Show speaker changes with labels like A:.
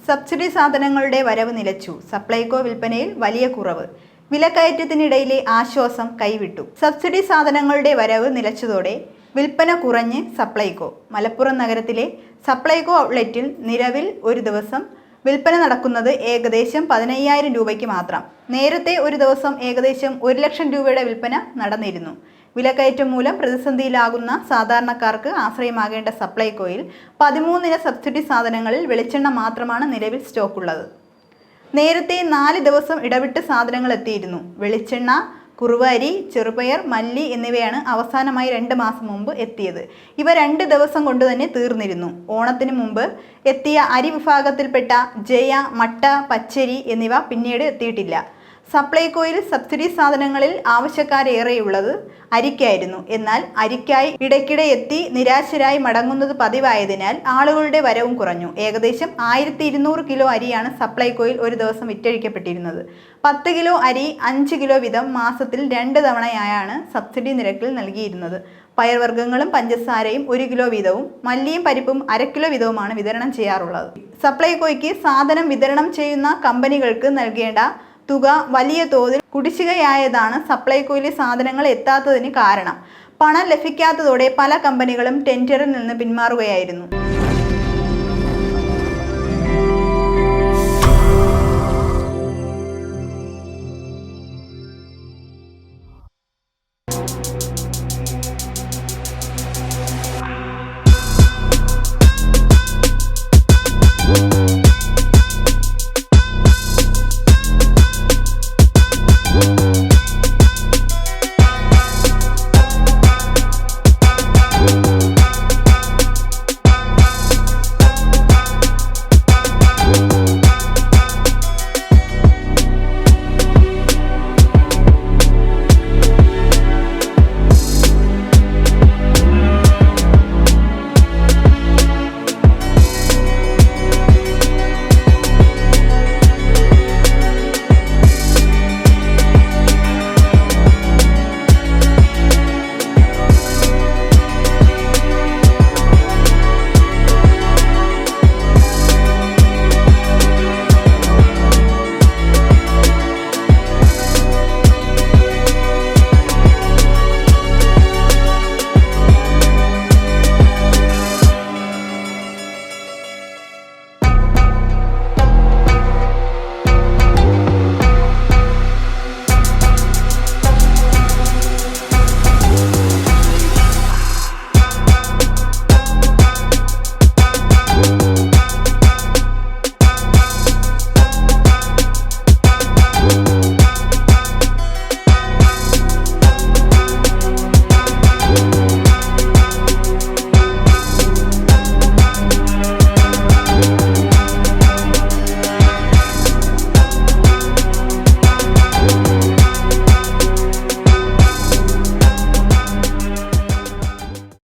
A: Subsidy സാധനങ്ങളുടെ വരവ് നിലച്ചു. സപ്ലൈകോ വിൽപ്പനയിൽ വലിയ കുറവ്. വിലക്കയറ്റത്തിനിടയിലെ ആശ്വാസം കൈവിട്ടു. സബ്സിഡി സാധനങ്ങളുടെ വരവ് നിലച്ചതോടെ വിൽപ്പന കുറഞ്ഞ് സപ്ലൈകോ. മലപ്പുറം നഗരത്തിലെ സപ്ലൈകോ ഔട്ട്ലെറ്റിൽ നിലവിൽ ഒരു ദിവസം വിൽപ്പന നടക്കുന്നത് ഏകദേശം 15,000 രൂപയ്ക്ക് മാത്രം. നേരത്തെ ഒരു ദിവസം ഏകദേശം 1 ലക്ഷം രൂപയുടെ വിൽപ്പന നടന്നിരുന്നു. വിലക്കയറ്റം മൂലം പ്രതിസന്ധിയിലാകുന്ന സാധാരണക്കാർക്ക് ആശ്രയമാകേണ്ട സപ്ലൈകോയിൽ 13 സബ്സിഡി സാധനങ്ങളിൽ വെളിച്ചെണ്ണ മാത്രമാണ് നിലവിൽ സ്റ്റോക്കുള്ളത്. നേരത്തെ 4 ദിവസം ഇടവിട്ട് സാധനങ്ങൾ എത്തിയിരുന്നു. വെളിച്ചെണ്ണ, കുറുവ അരി, ചെറുപയർ, മല്ലി എന്നിവയാണ് അവസാനമായി 2 മാസം മുമ്പ് എത്തിയത്. ഇവ 2 ദിവസം കൊണ്ട് തന്നെ തീർന്നിരുന്നു. ഓണത്തിന് മുമ്പ് എത്തിയ അരി വിഭാഗത്തിൽപ്പെട്ട ജയ, മട്ട, പച്ചരി എന്നിവ പിന്നീട് എത്തിയിട്ടില്ല. സപ്ലൈകോയിൽ സബ്സിഡി സാധനങ്ങളിൽ ആവശ്യക്കാരേറെയുള്ളത് അരിക്കായിരുന്നു. എന്നാൽ അരിക്കായി ഇടയ്ക്കിടെ എത്തി നിരാശരായി മടങ്ങുന്നത് പതിവായതിനാൽ ആളുകളുടെ വരവും കുറഞ്ഞു. ഏകദേശം 1200 കിലോ അരിയാണ് സപ്ലൈകോയിൽ ഒരു ദിവസം വിറ്റഴിക്കപ്പെട്ടിരുന്നത്. 10 കിലോ അരി 5 കിലോ വീതം മാസത്തിൽ 2 തവണയായാണ് സബ്സിഡി നിരക്കിൽ നൽകിയിരുന്നത്. പയർവർഗ്ഗങ്ങളും പഞ്ചസാരയും 1 കിലോ വീതവും മല്ലിയും പരിപ്പും 1/2 കിലോ വീതവുമാണ് വിതരണം ചെയ്യാറുള്ളത്. സപ്ലൈകോയ്ക്ക് സാധനം വിതരണം ചെയ്യുന്ന കമ്പനികൾക്ക് നൽകേണ്ട തുക വലിയ തോതിൽ കുടിശ്ശികയായതാണ് സപ്ലൈകോയിലെ സാധനങ്ങൾ എത്താത്തതിന് കാരണം. പണം ലഭിക്കാത്തതോടെ പല കമ്പനികളും ടെൻഡറിൽ നിന്ന് പിന്മാറുകയായിരുന്നു.